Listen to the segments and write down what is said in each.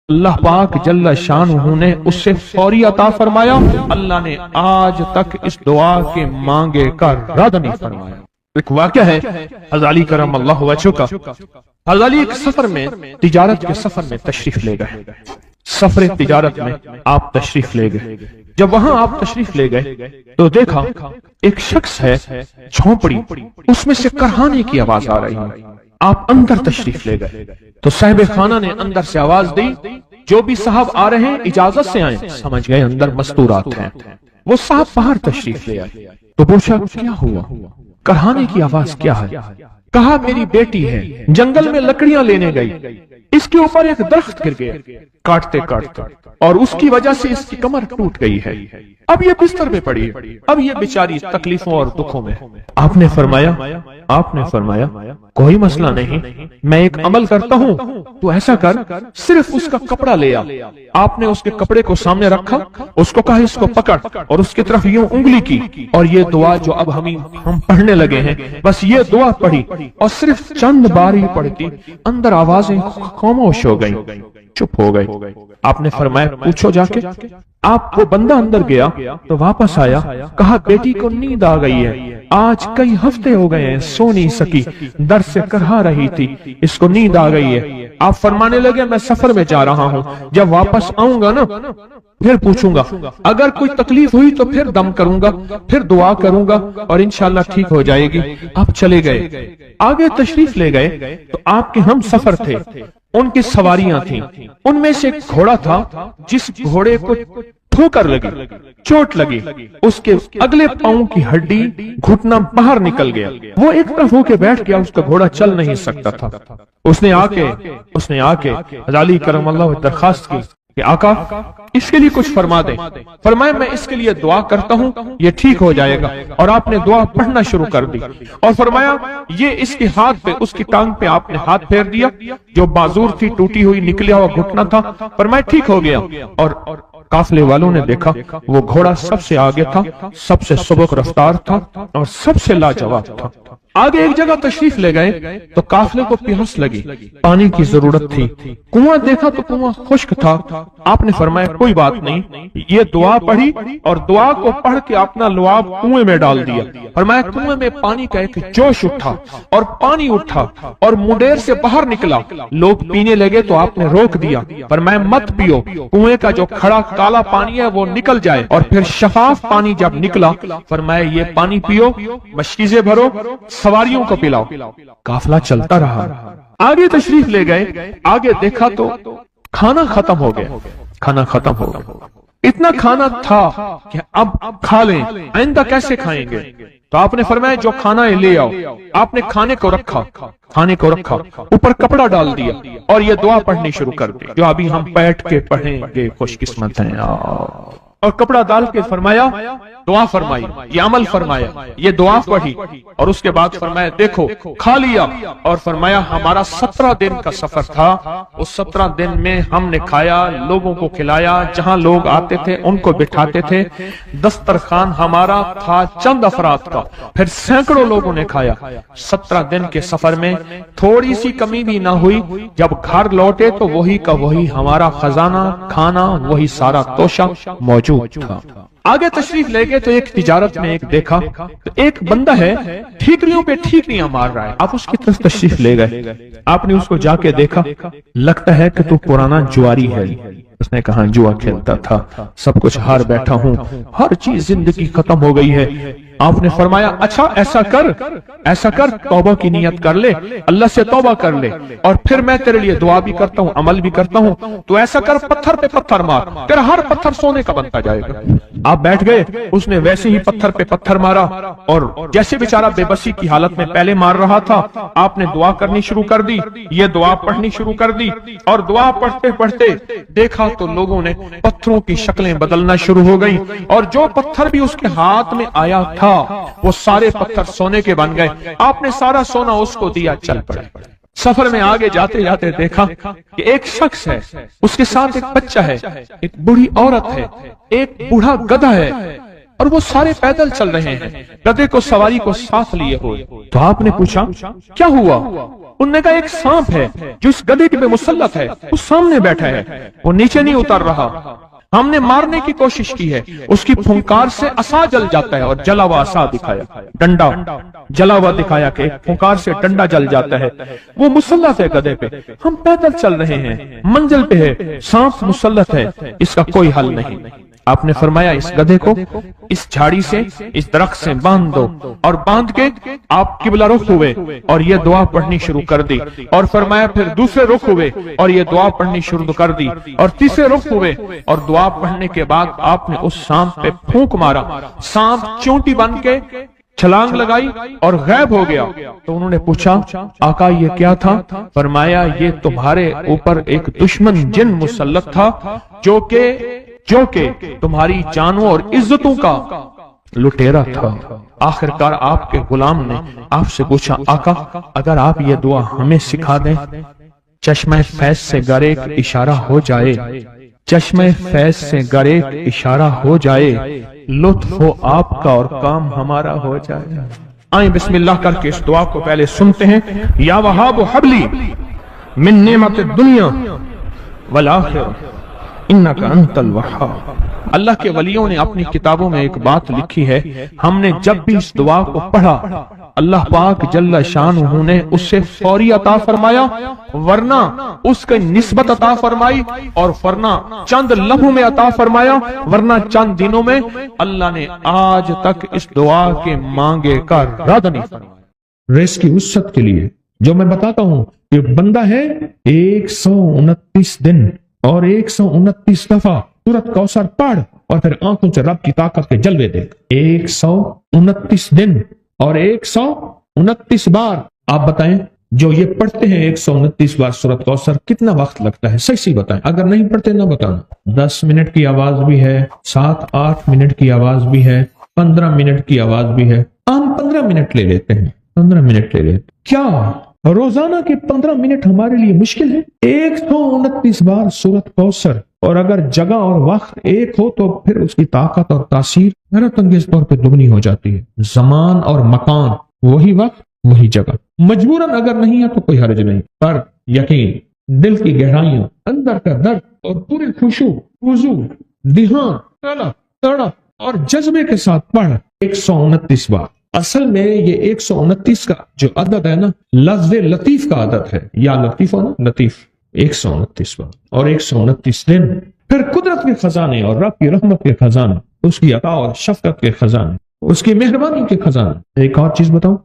اللہ پاک جل شانہ نے اس سے فوری عطا فرمایا. اللہ نے آج تک اس دعا کے مانگے کا رد نہیں فرمایا. ایک واقعہ ہے حضرت علی کرم اللہ وجہہ کا. حضرت علی ایک سفر میں تجارت کے سفر میں تشریف لے گئے. سفر تجارت میں آپ تشریف لے گئے. جب وہاں آپ تشریف لے گئے تو دیکھا ایک شخص ہے جھونپڑی, اس میں سے کرہانے کی آواز آ رہی ہے. آپ اندر تشریف لے گئے تو صاحب خانہ نے اندر سے آواز دی, جو بھی صاحب آ رہے ہیں اجازت سے آئیں. سمجھ گئے اندر مستورات ہیں. وہ صاحب باہر تشریف لے آئے تو پوچھا کیا ہوا, کرہانے کی آواز کیا ہے؟ کہا میری بیٹی ہے, جنگل میں لکڑیاں لینے گئی, اس کے اوپر ایک درخت گر گیا کاٹتے کاٹتے, اور اس کی وجہ سے اس کی کمر ٹوٹ گئی ہے. اب یہ بستر میں پڑی ہے, اب یہ بیچاری تکلیفوں اور دکھوں میں. آپ نے فرمایا کوئی مسئلہ نہیں, میں ایک عمل کرتا ہوں, تو ایسا کر صرف اس کا کپڑا لے آ. آپ نے اس کے کپڑے کو سامنے رکھا, اس کو کہا اس کو پکڑ, اور اس کی طرف یوں انگلی کی, اور یہ دعا جو اب ہم پڑھنے لگے ہیں, بس یہ دعا پڑھی, اور صرف چند بار ہی پڑھتی اندر آوازیں خاموش ہو گئیں, چپ ہو گئی. آپ نے فرمایا پوچھو جا کے. آپ وہ بندہ اندر گیا تو واپس آیا, کہا بیٹی کو نیند آ گئی ہے, آج کئی ہفتے ہو گئے ہیں سو نہیں سکی, در سے کرہا رہی تھی, اس کو نیند آ گئی ہے. آپ فرمانے لگے میں سفر میں جا رہا ہوں, جب واپس آؤں گا نا پھر پوچھوں گا, اگر کوئی تکلیف ہوئی تو پھر دم کروں گا, پھر دعا کروں گا, اور انشاءاللہ ٹھیک ہو جائے گی. آپ چلے گئے, آگے تشریف لے گئے تو آپ کے ہم سفر تھے, ان کی سواریاں تھیں. ان میں سے ایک گھوڑا تھا جس گھوڑے کو ٹھوکر لگی, چوٹ لگی, اس کے اگلے پاؤں کی ہڈی گھٹنا باہر نکل گیا. وہ ایک طرف ہو کے بیٹھ گیا, اس کا گھوڑا چل نہیں سکتا تھا. اس نے آ کے علی کرم اللہ درخواست کی کہ آقا اس کے لیے کچھ فرما دیں. فرمایا میں اس کے لیے دعا کرتا ہوں, یہ ٹھیک ہو جائے گا. اور آپ نے دعا پڑھنا شروع کر دی, اور فرمایا یہ اس کے ہاتھ پہ, اس کی ٹانگ پہ آپ نے ہاتھ پھیر دیا, جو معذور تھی ٹوٹی ہوئی نکلیا ہوا گھٹنا تھا. فرمایا ٹھیک ہو گیا. اور قافلے والوں نے دیکھا وہ گھوڑا سب سے آگے تھا, سب سے سبک رفتار تھا, اور سب سے لاجواب تھا. آگے ایک جگہ تشریف لے گئے تو قافلے کو پیاس لگی, پانی کی ضرورت تھی. کنواں دیکھا تو کنواں خشک تھا. آپ نے فرمایا کوئی بات نہیں, یہ دعا پڑھی, اور دعا کو پڑھ کے اپنا لعاب کنویں میں ڈال دیا. فرمایا کنویں میں پانی کا ایک جوش اٹھا, اور پانی اٹھا اور منڈیر سے باہر نکلا. لوگ پینے لگے تو آپ نے روک دیا. فرمایا مت پیو, کنویں کا جو کھڑا کالا پانی ہے وہ نکل جائے, اور پھر شفاف پانی جب نکلا فرمایا یہ پانی پیو, مشکیزیں بھرو, سواریوں کو پلاؤ. قافلہ چلتا رہا. آگے تشریف لے گئے, آگے دیکھا تو کھانا ختم ہو گیا. اتنا کھانا تھا کہ اب کھا لیں, آئندہ کیسے کھائیں گے. تو آپ نے فرمایا جو کھانا ہے لے آؤ. آپ نے کھانے کو رکھا, اوپر کپڑا ڈال دیا, اور یہ دعا پڑھنی شروع کر دی جو ابھی ہم بیٹھ کے پڑھیں گے. خوش قسمت ہیں. اور کپڑا ڈال کے فرمایا دعا فرمائی, یہ عمل فرمایا, یہ دعا پڑھی, اور اس کے بعد فرمایا دیکھو کھا لیا. اور فرمایا ہمارا 17 دن کا سفر تھا, اس 17 دن میں ہم نے کھایا, لوگوں کو کھلایا, جہاں لوگ آتے تھے ان کو بٹھاتے تھے. دسترخوان ہمارا تھا چند افراد کا, پھر سینکڑوں لوگوں نے کھایا. 17 دن کے سفر میں تھوڑی سی کمی بھی نہ ہوئی. جب گھر لوٹے تو وہی کا وہی ہمارا خزانہ, کھانا وہی سارا توشہ موجود تھا. آگے تشریف لے گئے تو ایک تجارت میں ایک دیکھا تو ایک بندہ ہے ٹھیکریوں پہ ٹھیکریاں مار رہا ہے. آپ اس کی طرف تشریف لے گئے, آپ نے اس کو جا کے دیکھا, لگتا ہے کہ تو پرانا جواری ہے. اس نے کہا جوا کھیلتا تھا, سب کچھ ہار بیٹھا ہوں, ہر چیز زندگی ختم ہو گئی ہے. آپ نے فرمایا اچھا ایسا کر توبہ کی نیت کر لے, اللہ سے توبہ کر لے, اور پھر میں تیرے لیے دعا بھی کرتا ہوں, عمل بھی کرتا ہوں. تو ایسا کر پتھر پہ پتھر مار, تیرا ہر پتھر سونے کا بنتا جائے گا. آپ بیٹھ گئے, اس نے ویسے ہی پتھر پہ پتھر مارا, اور جیسے بیچارہ بے بسی کی حالت میں پہلے مار رہا تھا, آپ نے دعا کرنی شروع کر دی, یہ دعا پڑھنی شروع کر دی. اور دعا پڑھتے پڑھتے دیکھا تو لوگوں نے پتھروں کی شکلیں بدلنا شروع ہو گئی, اور جو پتھر بھی اس کے ہاتھ میں آیا تھا وہ سارے پتھر سونے کے بن گئے. آپ نے سارا سونا اس کو دیا, چل پڑے. سفر میں آگے جاتے جاتے دیکھا کہ ایک شخص ہے, اس کے ساتھ ایک بچہ ہے, ایک بوڑھی عورت ہے, ایک بوڑھا گدھا ہے. اور وہ سارے پیدل چل رہے ہیں، گدھے کو سواری کو ساتھ لیے ہوئے۔ تو آپ نے پوچھا کیا ہوا؟ انہوں نے کہا ایک سانپ ہے جو اس گدھے پہ مسلط ہے، وہ سامنے بیٹھا ہے، وہ نیچے نہیں اتر رہا، ہم نے مارنے کی کوشش کی ہے، اس کی پھنکار سے عصا جل جاتا ہے، اور جلا ہوا عصا دکھایا، ڈنڈا جلا ہوا دکھایا کہ ایک پھنکار سے ڈنڈا جل جاتا ہے، وہ مسلط ہے گدھے پہ، ہم پیدل چل رہے ہیں، منزل پہ ہے، سانپ مسلط ہے، اس کا کوئی حل نہیں۔ آپ نے فرمایا اس گدھے کو اس جھاڑی سے، اس درخت سے باندھ دو، اور باندھ کے آپ قبلہ رخ ہوئے اور یہ دعا پڑھنی شروع کر دی، اور فرمایا پھر دوسرے رخ ہوئے اور یہ دعا پڑھنی شروع کر دی، اور تیسرے رخ ہوئے اور دعا پڑھنے کے بعد آپ نے اس سانپ پہ پھونک مارا، سانپ چونٹی بن کے چھلانگ لگائی اور غائب ہو گیا۔ تو انہوں نے پوچھا آقا یہ کیا تھا؟ فرمایا یہ تمہارے اوپر ایک دشمن جن مسلط تھا جو کہ تمہاری جانوں اور عزتوں کا لٹیرا تھا۔ آخرکار آپ کے غلام نے آپ سے پوچھا آقا اگر آپ یہ دعا ہمیں سکھا دیں، چشمہ فیض سے گر ایک اشارہ ہو جائے، چشمہ فیض سے گر ایک اشارہ ہو جائے، لطف ہو آپ کا اور کام ہمارا ہو جائے۔ آئیں بسم اللہ کر کے اس دعا کو پہلے سنتے ہیں۔ یا وہاب حبلی من نعمت الدنیا والآخرہ انک انت الوہاب۔ اللہ کے ولیوں نے اپنی کتابوں میں ایک بات لکھی ہے، ہم نے جب بھی اس دعا کو پڑھا اللہ پاک جل شانہ نے اس سے فوری عطا فرمایا، ورنہ اس کی نسبت عطا فرمائی، اور ورنہ چند لمحوں میں عطا فرمایا، ورنہ چند دنوں میں۔ اللہ نے آج تک اس دعا کے مانگے کا رد نہیں فرمایا۔ ریس کی وسعت کے لیے جو میں بتاتا ہوں، یہ بندہ ہے 129 دن اور 129 دفعہ سورۃ کوثر پڑھ اور پھر آنکھوں سے رب کی طاقت کے جلوے دیکھ۔ 129 دن اور 129 بار۔ آپ بتائیں جو یہ پڑھتے ہیں 129 بار سورۃ کوثر کتنا وقت لگتا ہے؟ صحیح بتائیں، اگر نہیں پڑھتے نہ بتانا۔ 10 منٹ کی آواز بھی ہے، 7-8 منٹ کی آواز بھی ہے، 15 منٹ کی آواز بھی ہے۔ ہم 15 منٹ لے لیتے ہیں، 15 منٹ لے لیتے۔ کیا روزانہ کے 15 منٹ ہمارے لیے مشکل ہے؟ 129 بار سورۃ کوثر، اور اگر جگہ اور وقت ایک ہو تو پھر اس کی طاقت اور تاثیر حیرت انگیز طور پہ دگنی ہو جاتی ہے۔ زمان اور مکان وہی وقت وہی جگہ، مجبوراً اگر نہیں ہے تو کوئی حرج نہیں، پر یقین دل کی گہرائیاں، اندر کا درد اور پورے خشوع وضو دھیان طلب تڑپ اور جذبے کے ساتھ پڑھ 129 بار۔ اصل میں یہ 129 کا جو عدد ہے نا، لفظ لطیف کا عدد ہے، یا لطیف ہو نا لطیف، 129 بار اور 129 دن۔ پھر قدرت کے خزانے اور رب کی رحمت کے خزانے، اس کی عطا اور شفقت کے خزانے، اس کی مہربانی کے خزانے۔ ایک اور چیز بتاؤں،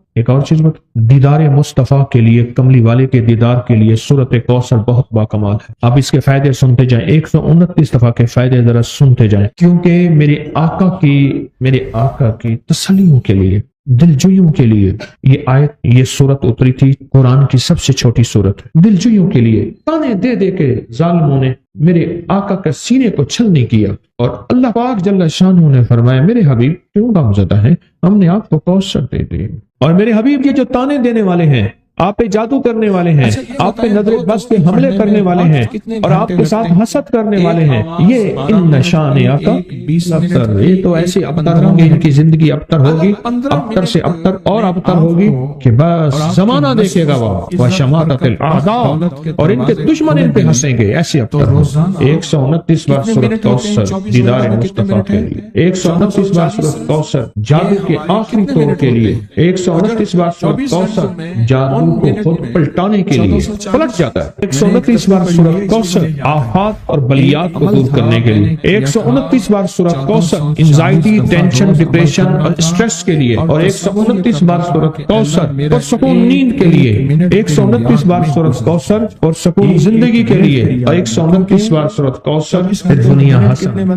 دیدار مصطفیٰ کے لیے، کملی والے کے دیدار کے لیے سورۃ کوثر بہت باکمال ہے۔ اب اس کے فائدے سنتے جائیں، 129 دفعہ کے فائدے ذرا سنتے جائیں، کیونکہ میرے آقا کی تسلیوں کے لیے، دلجوئیوں کے لیے یہ آیت، یہ سورت اتری تھی۔ قرآن کی سب سے چھوٹی سورت ہے۔ دلجوئیوں کے لیے تانے دے دے کے ظالموں نے میرے آقا کے سینے کو چھل نہیں کیا، اور اللہ پاک جل شانہ نے فرمایا میرے حبیب کیوں غمزدہ ہیں، ہم نے آپ کو کوثر دے دی۔ اور میرے حبیب یہ جو تانے دینے والے ہیں، آپ پہ جادو کرنے والے ہیں، آپ پہ نظر بس کے حملے کرنے والے ہیں، اور آپ کے ساتھ حسد کرنے والے ہیں، یہ ان شان آقا ابتر، یہ تو ایسے ابتر ہوں گے، ان کی زندگی ابتر ہوگی، ابتر سے ابتر اور ابتر ہوگی کہ بس زمانہ دیکھے گا وہ شماتت الاعداء، اور ان کے دشمن ان پہ ہنسیں گے، ایسے ابتر ہوں۔ 129 بار سورۃ کوثر دیدار مصطفیٰ کے لیے، 129 بار سورۃ کوثر جادو کے آخری طور کے لیے، 129 بار سورۃ کوثر جادو کو خود پلٹانے کے لیے، پلٹ جاتا ہے۔ 129 بار سورۃ کوثر آفات اور بلیات کو دور کرنے کے لیے، 129 بار سورۃ کوثر انزائٹی، ٹینشن، ڈپریشن اور اسٹریس کے لیے، اور 129 بار سورۃ کوثر پرسکون نیند کے لیے، 129 بار سورۃ کوثر پرسکون زندگی کے لیے، اور 129 بار سورۃ کوثر دنیا حسن۔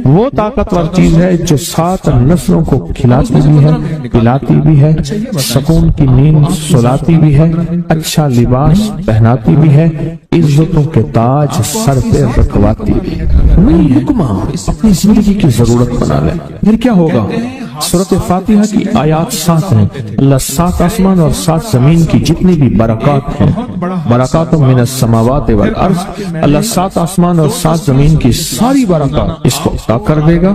وہ طاقتور چیز ہے جو 7 نسلوں کو کھلاتی بھی ہے، پلاتی بھی ہے، سکون کی نیند سلاتی بھی ہے، اچھا لباس پہناتی بھی ہے، عزتوں کے تاج سر پہ رکھواتی بھی نوری لقمہ اپنی زندگی کی ضرورت بنا لے. پھر کیا ہوگا؟ سورۃ فاتحہ کی آیات 7 ہیں. اللہ 7 آسمان اور 7 زمین کی جتنی بھی برکات ہیں، برکات من السماوات والارض، اللہ 7 آسمان اور 7 زمین کی ساری برکات اس کو عطا کر دے گا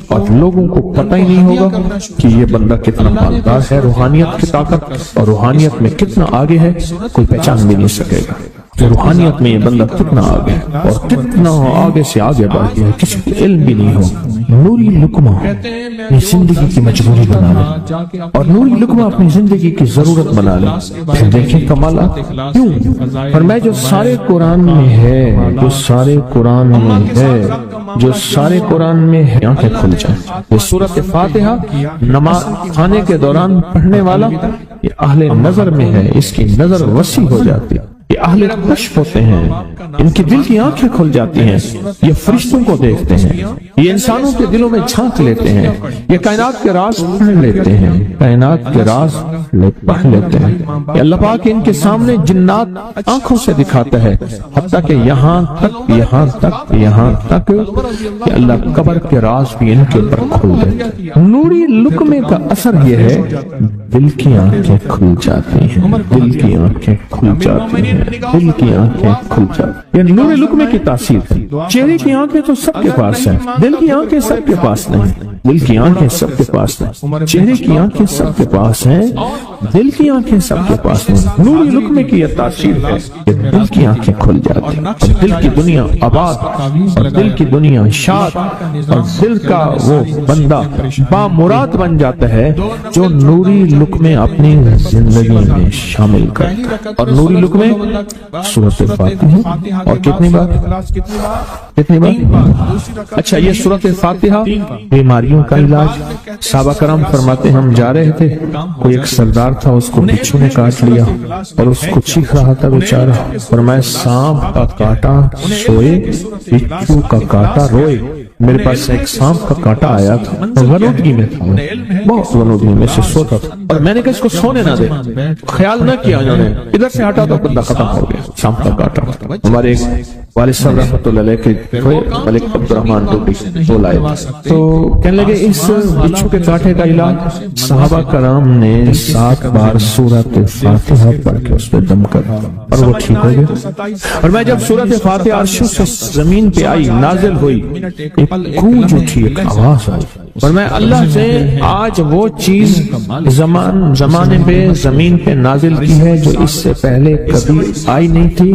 اور لوگوں کو پتہ ہی نہیں ہوگا کہ یہ بندہ کتنا مالدار ہے. روحانیت کی طاقت اور روحانیت میں کتنا آگے ہے کوئی پہچان بھی نہیں سکے گا کہ روحانیت میں یہ بندہ کتنا آگے اور کتنا آگے سے آگے بڑھ گیا ہے، کسی کو علم بھی نہیں ہو. نوری لقمہ اپنی زندگی کی مجبوری بنا لے اور نوری لقمہ اپنی زندگی کی ضرورت بنا لے. پھر دیکھیں کمالات کیوں. فرمایا جو سارے قرآن میں ہے، جو سارے قرآن میں ہے، جو سارے قرآن میں ہے، آنکھیں کھل جائیں. یہ سورۃ فاتحہ نماز کھانے کے دوران پڑھنے والا یہ اہل نظر میں ہے، اس کی نظر وسیع ہو جاتی ہے. یہ اہل کشف ہوتے ہیں، ان کی دل کی آنکھیں کھل جاتی ہیں. یہ فرشتوں کو دیکھتے ہیں، یہ انسانوں کے دلوں میں جھانک لیتے ہیں، یہ کائنات کے راز پڑھ لیتے ہیں، کائنات کے راز پڑھ لیتے ہیں. یہ اللہ پاک ان کے سامنے جنات آنکھوں سے دکھاتا ہے، حتیٰ کہ یہاں تک کہ اللہ قبر کے راز بھی ان کے اوپر کھل دیتے ہیں. نوری لقمے کا اثر یہ ہے دل کی آنکھیں کھل جاتی ہیں، دل کی آنکھیں کھل جاتی ہیں، دل کی آنکھیں کھل جاتی ہیں. یہ نور لقمے کی تاثیر ہے. چہرے کی آنکھیں تو سب کے پاس ہیں، دل کی آنکھیں سب کے پاس نہیں. دل کی آنکھیں سب کے پاس نہیں، چہرے کی آنکھیں سب کے پاس ہیں، دل کی آنکھیں سب کے پاس نہیں. نور لقمے کی یہ تاثیر ہے کہ دل کی آنکھیں کھل جاتی ہیں اور دل کی دنیا آباد اور دل کی دنیا شاد اور دل کا وہ بندہ بامراد بن جاتا ہے جو نوری لقمے اپنی زندگی میں شامل کرتا ہے. اور نوری لقمے سورۃ فاتحہ اور کتنی بار؟ اچھا، یہ سورۃ فاتحہ بیماریوں کا علاج. صحابہ کرام فرماتے ہم جا رہے تھے، کوئی ایک سردار تھا، اس کو بچھو نے کاٹ لیا اور اس کو چیخ رہا تھا بیچارہ. فرمایا سانپ کا کاٹا سوئے، بچھو کا کاٹا روئے. میرے پاس ایک سانپ کا کاٹا آیا تھا، غنودگی میں تھا، بہت غنودگی میں سے سوتا تھا اور میں نے کہا اس کو سونے نہ دے. خیال نہ کیا انہوں نے، ادھر سے ہٹا تو بندہ ختم ہو گیا. سانپ کا کاٹا. ہمارے والد صاحب رحمۃ اللہ علیہ کے ملک عبد الرحمان ڈوبی وہ لائے تو کہنے لگے اس بچھو کے کاٹے کا علاج صحابہ کرام نے 7 بار سورۃ فاتحہ پڑھ کے اس پہ دم کر اور وہ ٹھیک ہو گیا. اور میں جب سورۃ فاتحہ عرش سے زمین پہ آئی، نازل ہوئی، ایک گونج اٹھی، ایک آواز آئی اور میں اللہ سے آج وہ چیز زمانے پہ زمین پہ نازل کی ہے جو اس سے پہلے کبھی آئی نہیں تھی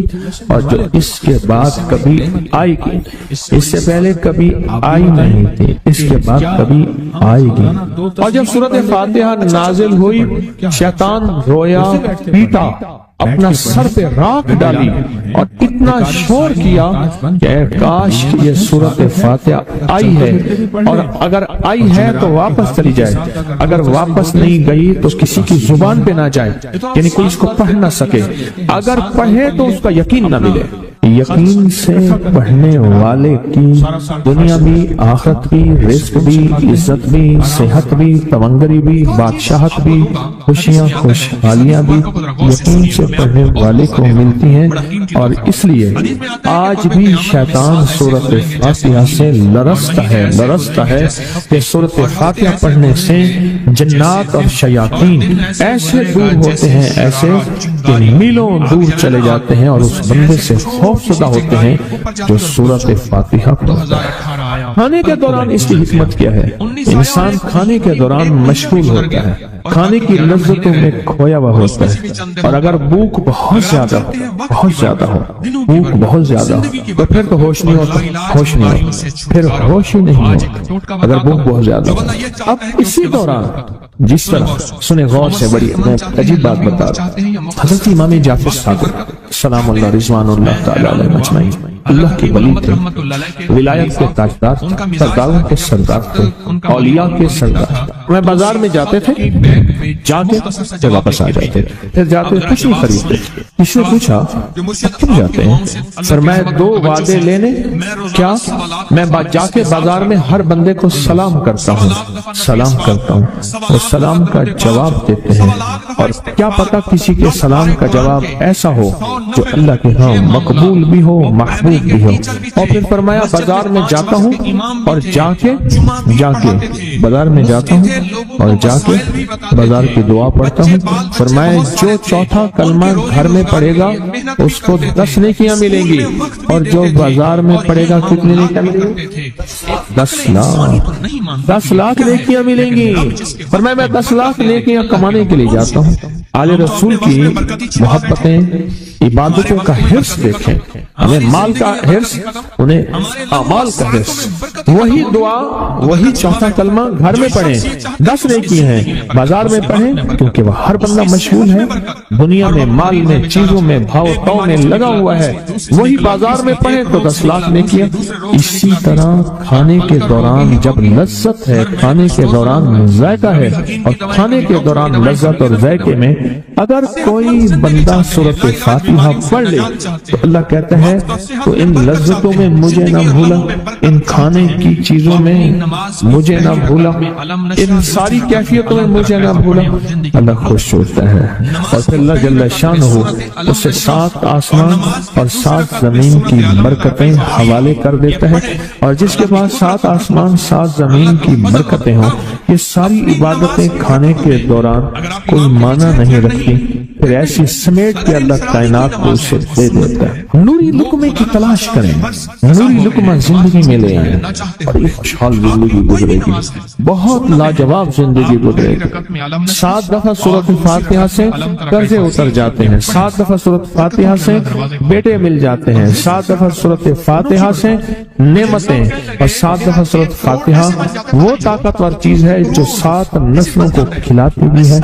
اور جو اس کے بعد کبھی آئے گی. اس سے پہلے کبھی آئی نہیں تھی، اس کے بعد کبھی آئے گی. اور جب سورۃ فاتحہ نازل ہوئی، شیطان رویا، پیٹا، اپنا سر پہ راکھ ڈالی اور اتنا شور کیا کہ اے کاش یہ سورۃ فاتحہ آئی ہے، اور اگر آئی ہے تو واپس چلی جائے، اگر واپس نہیں گئی تو کسی کی زبان پہ نہ جائے، یعنی کوئی اس کو پڑھ نہ سکے، اگر پڑھے تو اس کا یقین نہ ملے. یقین سے پڑھنے والے کی دنیا بھی، آخرت بھی، رزق بھی، عزت بھی، صحت بھی، تونگری بھی، بادشاہت بھی، خوشیاں خوشحالیاں بھی یقین سے پڑھنے والے کو ملتی ہیں. اور اس لیے آج بھی شیطان سورۃ فاتحہ سے لرزتا ہے کہ سورۃ فاتحہ پڑھنے سے جنات اور شیاطین ایسے دور ہوتے ہیں، ایسے کہ میلوں دور چلے جاتے ہیں اور اس بندے سے خوف زدہ ہوتے ہیں جو سورۃ فاتحہ پڑھتا ہے. کھانے کے دوران اس کی حکمت کیا ہے؟ انسان کھانے کے دوران مشغول ہوتا ہے، کھانے کی لذتوں میں کھویا ہوا ہوتا ہے، اور اگر بھوک بہت زیادہ ہو تو پھر تو ہوش نہیں ہوتا، پھر ہوش ہی نہیں ہوتا اگر بھوک بہت زیادہ ہو. اب اسی دوران جس طرح سنے غور سے، بڑی میں عجیب بات بتا رہا ہوں. حضرت امام جعفر صادق سلام اللہ رضوان اللہ تعالی علیہ مجمعین اللہ کے ولی تھے، ولایت کے تاجدار، سرداروں کے سردار تھے، اولیاء کے سردار. میں بازار میں جاتے تھے، جا کے واپس آ جاتے تھے، پھر جاتے کچھ نہیں خریدتے۔ کسی نے پوچھا کیوں جاتے ہیں؟ فرمایا 2 وعدے لینے، کیا؟ میں جا کے بازار میں ہر بندے کو سلام کرتا ہوں، اور سلام کا جواب دیتے ہیں، اور کیا پتا کسی کے سلام کا جواب ایسا ہو جو اللہ کے ہاں مقبول بھی ہو، محبوب بھی ہو۔ اور پھر فرمایا بازار میں جاتا ہوں اور جا کے بازار میں جاتا ہوں اور جا کے بازار کی دعا پڑھتا ہوں۔ فرمایا جو چوتھا کلمہ گھر میں پڑھے گا اس کو 10 نیکیاں ملیں گی، اور جو بازار میں پڑھے گا کتنے نیکیاں ملیں گی؟ 10 لاکھ نیکیاں ملیں گی۔ فرمایا میں 10 لاکھ نیکیاں کمانے کے لیے جاتا ہوں۔ آل رسول کی محبتیں، عبادتوں کا حرص دیکھیں، ہمیں مال کا حرص، انہیں اعمال کا حرص۔ وہی دعا، وہی چوتھا کلمہ گھر میں پڑھیں، 10 نیکی ہیں، بازار میں پڑھیں کیونکہ وہ ہر بندہ مشغول ہے، دنیا میں، مال میں، چیزوں میں، بھاؤ تاؤ میں لگا ہوا ہے، وہی بازار میں پڑھیں تو 10 لاکھ نیکیاں۔ اسی طرح کھانے کے دوران جب لذت ہے، کھانے کے دوران ذائقہ ہے، اور کھانے کے دوران لذت اور ذائقے میں اگر کوئی بندہ سورۃ فاتحہ پڑھ لے تو اللہ کہتا ہے تو ان لذتوں میں مجھے نہ بھولا، ان کھانے کی چیزوں میں مجھے نہ بھولا، ان ساری کیفیتوں میں مجھے نہ بھولا، اللہ خوش ہوتا ہے۔ اور پھر اللہ جل شانہ اسے 7 آسمان اور 7 زمین کی برکتیں حوالے کر دیتا ہے، اور جس کے پاس 7 آسمان 7 زمین کی برکتیں ہوں، یہ ساری عبادتیں کھانے کے دوران کوئی معنی نہیں رکھتی، پھر ایسی سمیٹ کے اللہ کائنات کو اسے دے دیتا ہے۔ نوری لقمے کی تلاش کریں، نوری لقمہ زندگی میں لے آئیں، اور ایک خوشحال زندگی گزرے گی، بہت لاجواب زندگی گزرے گی۔ 7 دفعہ سورۃ فاتحہ سے قرضے اتر جاتے ہیں، 7 دفعہ سورۃ فاتحہ سے بیٹے مل جاتے ہیں، 7 دفعہ سورۃ فاتحہ سے نعمتیں، اور 7 دفعہ سورۃ فاتحہ وہ طاقتور چیز ہے جو 7 نسلوں کو کھلاتی بھی ہے،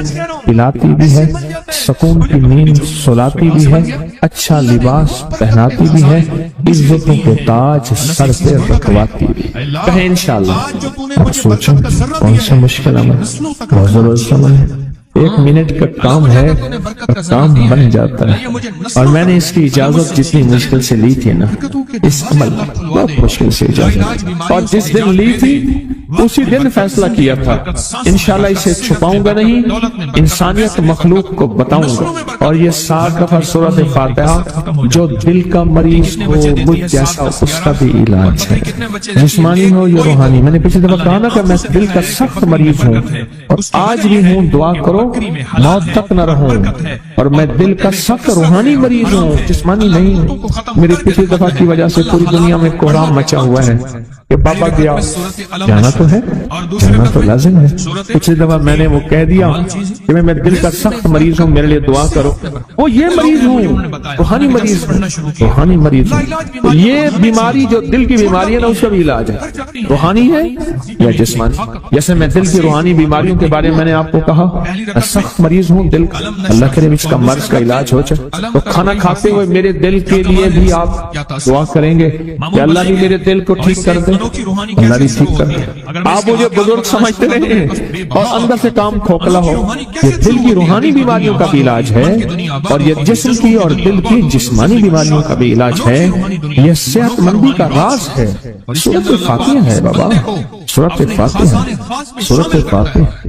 پلاتی بھی ہے، سکون کی نیند سلاتی بھی ہے، اچھا لباس پہناتی بھی ہے، عزتوں کے تاج سر پہ رکھواتی بھی۔ کہیں انشاءاللہ اب سوچیں کون سا مشکل عمل بہت ضرور سمجھ، 1 منٹ کا کام ہے، کام بن جاتا ہے۔ اور میں نے اس کی اجازت جتنی مشکل سے لی تھی نا، اس عمل بہت مشکل سے اجازت، اور جس دن لی تھی اسی دن فیصلہ کیا تھا انشاءاللہ اسے چھپاؤں گا نہیں، انسانیت مخلوق کو بتاؤں گا۔ اور یہ 7 دفعہ سورۃ فاتحہ جو دل کا مریض ہو مجھ جیسا اس کا بھی علاج ہے، جسمانی ہو یا روحانی۔ میں نے پچھلی دفعہ کہا نا کہ میں دل کا سخت مریض ہوں اور آج بھی ہوں، دعا کرو موت تک نہ رہوں، اور میں دل کا سخت روحانی مریض ہوں، جسمانی نہیں ہوں۔ میری پچھلی دفعہ کی وجہ سے پوری دنیا میں کوہرام مچا ہوا ہے کہ بابا گیا، جانا تو ہے، جانا تو لازم ہے۔ پچھلی دفعہ میں نے وہ کہہ دیا کہ میں دل کا سخت مریض ہوں، میرے لیے دعا کرو، وہ یہ مریض ہوں، روحانی مریض ہوں، روحانی مریض ہوں۔ یہ بیماری جو دل کی بیماری ہے نا، اس کا بھی علاج ہے، روحانی ہے یا جسمانی۔ جیسے میں دل کی روحانی بیماریوں کے بارے میں نے آپ کو کہا، میں سخت مریض ہوں دل کا، اللہ کرے اس کا مرض کا علاج ہو جائے۔ تو کھانا کھاتے ہوئے میرے دل کے لیے بھی آپ دعا کریں گے کہ اللہ بھی میرے دل کو ٹھیک کر دے، اللہ بھی ٹھیک کر دے۔ آپ مجھے بزرگ سمجھتے رہے اور اندر سے کام کھوکھلا ہو، یہ دل کی روحانی بیماریوں کا بھی علاج ہے، اور یہ جسم کی اور دل کی جسمانی بیماریوں کا بھی علاج ہے۔ یہ صحت مندی کا راز ہے، سورۃ فاتحہ ہے بابا، سورۃ فاتحہ، سورۃ فاتحہ۔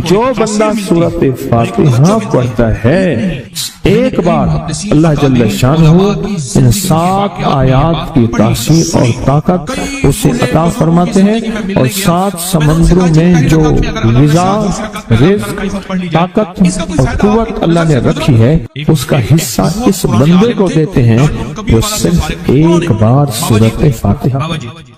جو بندہ سورۃ فاتحہ پڑھتا ہے ایک بار، اللہ جل شانہ ان 7 آیات کی تاثیر اور طاقت اسے عطا فرماتے ہیں، اور 7 سمندروں میں جو غذا، رزق، طاقت اور قوت اللہ نے رکھی ہے اس کا حصہ اس بندے کو دیتے ہیں جو صرف ایک بار سورۃ فاتحہ۔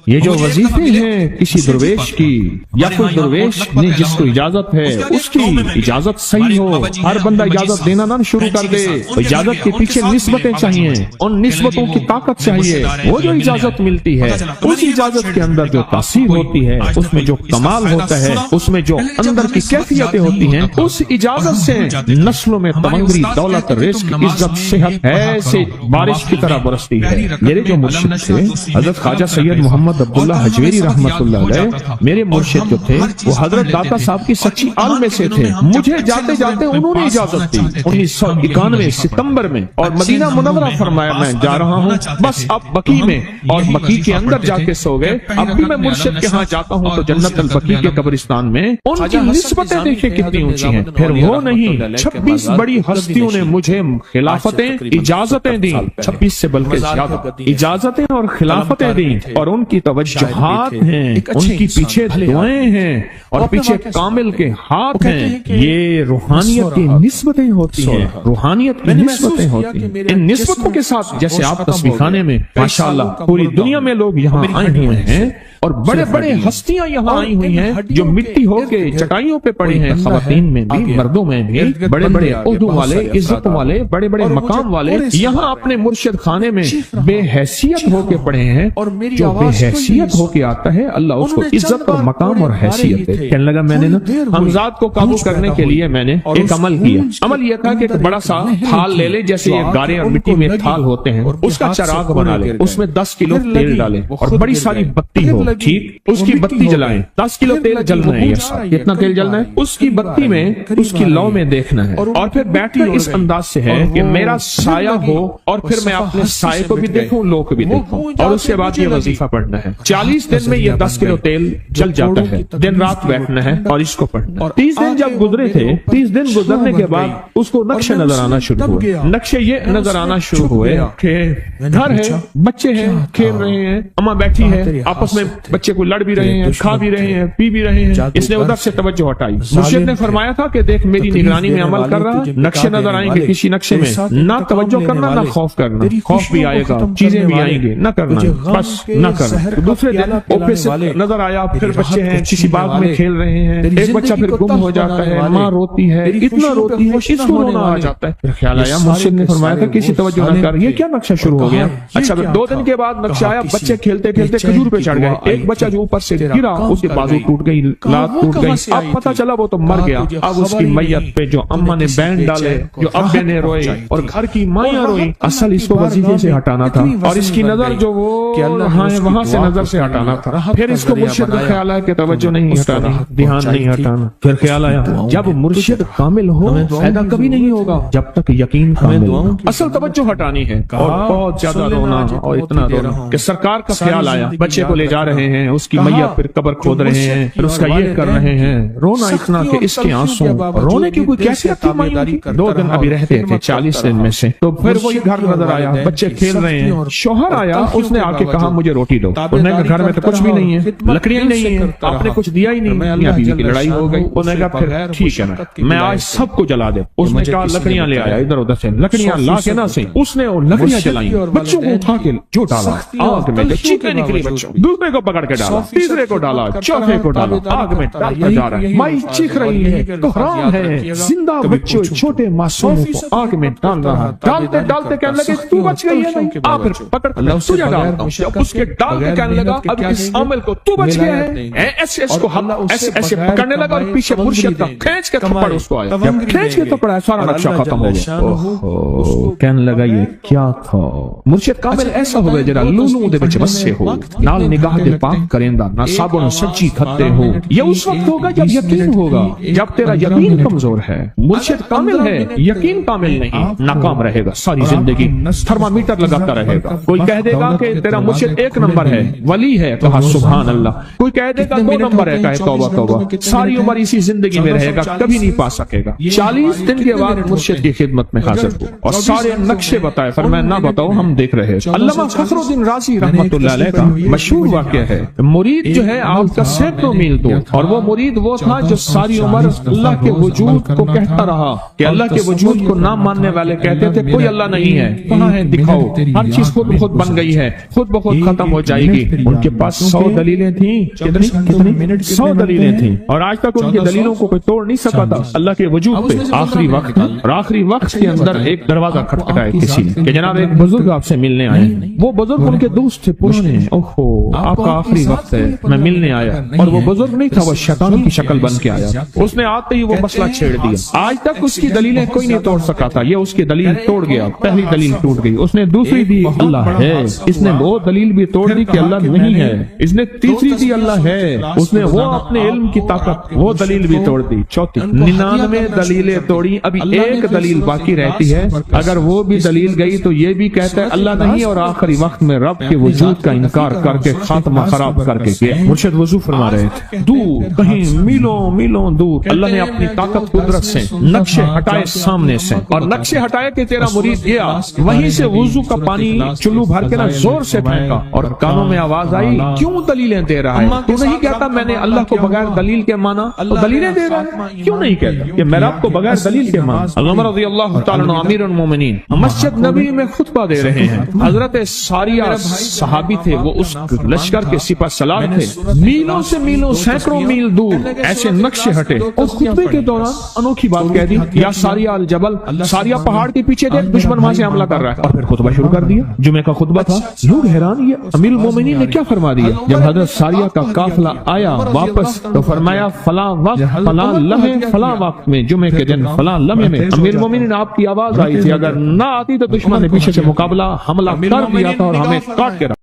یہ جو وظیفے ہیں کسی درویش کی یا کوئی درویش نے جس کو اجازت ہے اس کی اجازت صحیح ہو، ہر بندہ اجازت دینا نہ شروع کر دے، اجازت کے پیچھے نسبتیں چاہیے، ان نسبتوں کی طاقت چاہیے۔ وہ جو اجازت ملتی ہے اس اجازت کے اندر جو تاثیر ہوتی ہے، اس میں جو کمال ہوتا ہے، اس میں جو اندر کی کیفیتیں ہوتی ہیں، اس اجازت سے نسلوں میں تمنگری، دولت، رزق، عزت، صحت ایسے بارش کی طرح برستی ہے۔ میرے جو مرشد تھے حضرت خواجہ سید محمد محمد عبداللہ حجویری رحمۃ اللہ علیہ میرے مرشد جو تھے وہ حضرت داتا صاحب کی سچی آل میں سے تھے. مجھے جاتے جاتے انہوں نے اجازت دی 1991 ستمبر میں, اور مدینہ منورہ فرمایا میں جا رہا ہوں, بس اب بقی میں, اور بقی کے اندر جا کے سو گئے. اب بھی میں مرشد کے ہاں جاتا ہوں تو جنت البقیع کے قبرستان میں ان کی نسبتیں دیکھیں کتنی اونچی ہیں. پھر وہ نہیں, 26 بڑی ہستیوں نے مجھے خلافتیں اجازتیں دی, 26 سے بلکہ زیادہ اجازتیں اور خلافتیں دی, اور ان کی توجہات ہیں, ان کی پیچھے دعائیں ہیں, اور پیچھے کامل کے ہاتھ ہیں. یہ روحانیت کی نسبتیں ہوتی ہیں, روحانیت کی نسبتیں ہوتی ہیں. ان نسبتوں کے ساتھ جیسے آپ تسبیح خانے میں ماشاءاللہ پوری دنیا میں لوگ یہاں آئے ہوئے ہیں, اور بڑے بڑے ہستیاں یہاں آئی ہوئی ہیں جو مٹی ہو کے چٹائیوں پہ پڑی ہیں, خواتین میں بھی مردوں میں بھی, بڑے بڑے عہدوں والے, عزت والے, بڑے بڑے مقام والے یہاں اپنے مرشد خانے میں بے حیثیت ہو کے پڑے ہیں. جو بے حیثیت ہو کے آتا ہے اللہ اس کو عزت اور مقام اور حیثیت دے. کہنے لگا میں نے نا حمزات کو قابو کرنے کے لیے میں نے ایک عمل کیا. عمل یہ تھا کہ ایک بڑا سا تھال لے لے, جیسے یہ گارے اور مٹی میں تھال ہوتے ہیں, اس کا چراغ بنا لے, اس میں 10 کلو تیل ڈالے اور بڑی ساری بتی ہو, ٹھیک, اس کی بتی جلائیں. 10 کلو تیل جلنا ہے, کتنا تیل جلنا ہے, اس کی بتی میں اس کی لو میں دیکھنا ہے, اور پھر بیٹھنا اس انداز سے ہے کہ میرا سایہ ہو, اور پھر میں اپنے سائے کو بھی دیکھوں, لو کو بھی دیکھوں, اور اس کے بعد یہ وظیفہ پڑھنا ہے. 40 دن میں یہ 10 کلو تیل جل جاتا ہے. دن رات بیٹھنا ہے اور اس کو پڑھنا ہے. 30 دن جب گزرے تھے, 30 دن گزرنے کے بعد اس کو نقشے نظر آنا شروع ہوئے. نقشے یہ نظر آنا شروع ہوئے کہ گھر ہے, بچے ہیں, کھیل رہے ہیں, اماں بیٹھی ہے, آپس میں بچے کو لڑ بھی رہے ہیں, کھا بھی رہے ہیں, پی بھی رہے ہیں. اس نے ادھر سے توجہ ہٹائی. مرشد نے فرمایا تھا کہ دیکھ میری نگرانی میں عمل کر رہا, نقشے نظر آئیں گے, کسی نقشے میں نہ توجہ کرنا نہ خوف کرنا. خوف بھی آئے گا, چیزیں بھی آئیں گے, نہ کرنا, بس نہ کرنا. دوسرے دن اوپے سے نظر آیا, پھر بچے ہیں کسی باغ میں کھیل رہے ہیں, ایک بچہ پھر گم ہو جاتا ہے, ماں روتی ہے, اتنا روتی ہے اس کو رونا آ جاتا ہے. پھر خیال آیا, مرشد نے فرمایا تھا کسی توجہ نہ کر, یہ کیا نقشہ شروع ہو گیا. اچھا 2 دن کے بعد نقشہ آیا, بچے کھیلتے کھیلتے کھجور پہ چڑھ گئے, ایک بچہ جو اوپر سے گرا اس کے بازو ٹوٹ گئی, لات ٹوٹ گئی. اب پتہ چلا وہ تو مر گیا. اب اس کی میت پہ جو اماں نے بینڈ ڈالے, جو ابے نے روئے اور گھر کی مائیں روئی, اصل اس کو وظیفے سے ہٹانا تھا, اور اس کی نظر جو وہ وہاں سے نظر سے ہٹانا تھا. پھر اس کو مرشد کا خیال آیا کہ توجہ نہیں ہٹانا, دھیان نہیں ہٹانا. پھر خیال آیا جب مرشد کامل ہو فائدہ کبھی نہیں ہوگا جب تک یقین کامل ہو. اصل توجہ ہٹانی ہے, اور بہت زیادہ رونا, اور اتنا رونا کہ سرکار کا خیال آیا, بچے کو لے جا رہے ہیں, اس کی میت پھر قبر کھود رہے ہیں, پھر اس کا یہ کر رہے ہیں, رونا اتنا کہ اس کے آنسوں, رونے کی کوئی کیفیت تھی مائیں کی. 2 دن ابھی رہتے تھے 40 دن میں سے. تو پھر وہی گھر نظر آیا, بچے کھیل رہے ہیں, شوہر آیا, اس نے آ کے کہا مجھے روٹی دو. اس نے کہا گھر میں تو کچھ بھی نہیں ہے, لکڑیاں نہیں ہیں, آپ نے کچھ دیا ہی نہیں, میاں بیوی کی لڑائی ہو گئی. اس نے کہا پھر ٹھیک ہے نا, میں آج سب کو جلا دے. اس نے کہا لکڑیاں لے آیا, ادھر ادھر سے لکڑیاں لا کے نہ سے, اس نے لکڑیاں جلائیں, بچوں کو اٹھا کے جو ڈالا آگ میں, چیخیں نکلی بچوں, دوسرے کو پکڑ کے ڈالا, تیسرے کو ڈالا, چوتھے کو ڈالا, آگ میں ڈالتا جا رہا ہے. مائی چیخ رہی ہے, کوہرام ہے, زندہ بچوں چھوٹے معصوموں کو آگ میں ڈال رہا. ڈالتے ڈالتے کہنے لگے تو بچ گئی ہے نہیں, آ پھر پکڑ تجھے ڈالتا ہوں. جب اس کے ڈال کے کہنے لگا اب اس عامل کو تو بچ گیا ہے, ایسے اس کو ایسے پکڑنے لگا, اور پیچھے مرشد کا کھینچ کے تھپڑ اس کو آیا. جب کھینچ کے تھپڑا سارا نقشہ ختم ہو گیا. کہنے لگا یہ کیا تھا. مرشد کامل ایسا ہوگا جرا لولو دے وچ وسے ہو, نال نگاہ دے پاک کریندا, نہ صابن سچی کھتے ہو. یہ اس وقت ہوگا جب یقین ہوگا, جب تیرا یقین کمزور ہے. مرشد کامل ہے, یقین کامل نہیں, ناکام رہے گا ساری زندگی, تھرمامیٹر لگاتا رہے گا. کوئی کہہ دے گا کہ تیرا مرشد 1 نمبر ہے, ولی ہے, کہا سبحان اللہ. کوئی کہہ دے گا 2 نمبر ہے, کہے توبہ توبہ. ساری عمر اسی زندگی میں رہے گا, کبھی نہیں پا سکے گا. 40 دن کے بعد مرشد کی خدمت میں حاضر ہو اور سارے نقشے بتائے. فرمایا نہ بتاؤ, ہم دیکھ رہے ہیں. علامہ فخر الدین رازی رحمۃ اللہ علیہ کا مشہور واقعہ ہے, مرید جو ہے آپ کا سینکڑوں میل دور, اور وہ مرید وہ تھا جو ساری عمر اللہ کے وجود کو کہتا رہا کہ اللہ کے وجود کو نہ ماننے والے کہتے تھے کوئی اللہ نہیں ہے, کہاں ہے دکھاؤ, ہر چیز خود بخود بن گئی ہے, خود بخود ختم ہو جائے گی. ان کے پاس 100 دلیلیں تھیں, کتنی 100 دلیلیں تھیں, اور آج تک ان کی دلیلوں کو کوئی توڑ نہیں سکا تھا اللہ کے وجود پہ. آخری وقت, اور آخری وقت کے اندر ایک دروازہ کھٹکھٹایا کسی نے کہ جناب ایک بزرگ آپ سے ملنے آئے. وہ بزرگ ان کے دوست تھے, پرانے. اوہو آپ کا آخری وقت ہے، میں ملنے آیا۔ اور وہ بزرگ نہیں تھا، وہ شیطان کی شکل بن کے آیا۔ اس نے آتے ہی وہ مسئلہ چھیڑ دیا۔ آج تک اس کی دلیلیں کوئی نہیں توڑ سکا تھا، یہ اس کی دلیل توڑ گیا۔ پہلی دلیل ٹوٹ گئی، اس نے دوسری دی اللہ ہے، اس نے وہ دلیل بھی توڑ دی کہ اللہ نہیں ہے۔ اس نے تیسری دی اللہ ہے، اس نے وہ اپنے علم کی طاقت وہ دلیل بھی توڑ دی۔ چوتھی 99 دلیلیں توڑی، ابھی ایک دلیل باقی رہتی ہے، اگر وہ بھی دلیل گئی تو یہ بھی کہتا ہے اللہ نہیں، اور آخری وقت میں رب کے وجود کا انکار کر کے خاتمہ خراب کر کے گیا۔ مرشد وضو فرما رہے تھے، دور کہیں میلوں میلوں دور اللہ نے اپنی طاقت قدرت سے نقشے ہٹائے سامنے سے، اور نقشے ہٹائے کہ تیرا مرید گیا، وہیں سے وضو کا پانی چلو بھر کے نہ زور سے پھینکا، اور کانوں میں آواز آئی کیوں دلیلیں دے رہا ہے؟ تو نہیں کہتا میں نے اللہ کو بغیر دلیل کے مانا، تو دلیلیں دے رہا ہے کیوں نہیں کہتا کہ میں رب کو بغیر دلیل کے مانا؟ عمر رضی اللہ تعالیٰ عنہ امیر المومنین مسجد نبی میں خطبہ دے رہے ہیں، حضرت ساریہ صحابی تھے، وہ اس لشکر کے سپہ سالار تھے، میلوں سے میلوں سینکڑوں میل دور ایسے نقشے ہٹے، اور خطبے کے دوران انوکھی بات کہہ دی، یا ساریہ الجبل، ساریہ پہاڑ کے پیچھے دیکھ دشمن وہاں سے حملہ کر رہا ہے، اور پھر خطبہ شروع کر دیا۔ جمعہ کا خطبہ تھا، لوگ حیران، یہ امیر المومنین نے کیا فرما دیا؟ جب حضرت ساریہ کا قافلہ آیا واپس تو فرمایا فلاں وقت فلاں لمحے فلاں وقت میں جمعے کے دن فلاں لمحے میں امیر المومنین آپ کی آواز آئی تھی، اگر نہ آتی تو دشمن نے پیچھے سے مقابلہ حملہ کر دیا تھا اور ہمیں کاٹ کے رکھا۔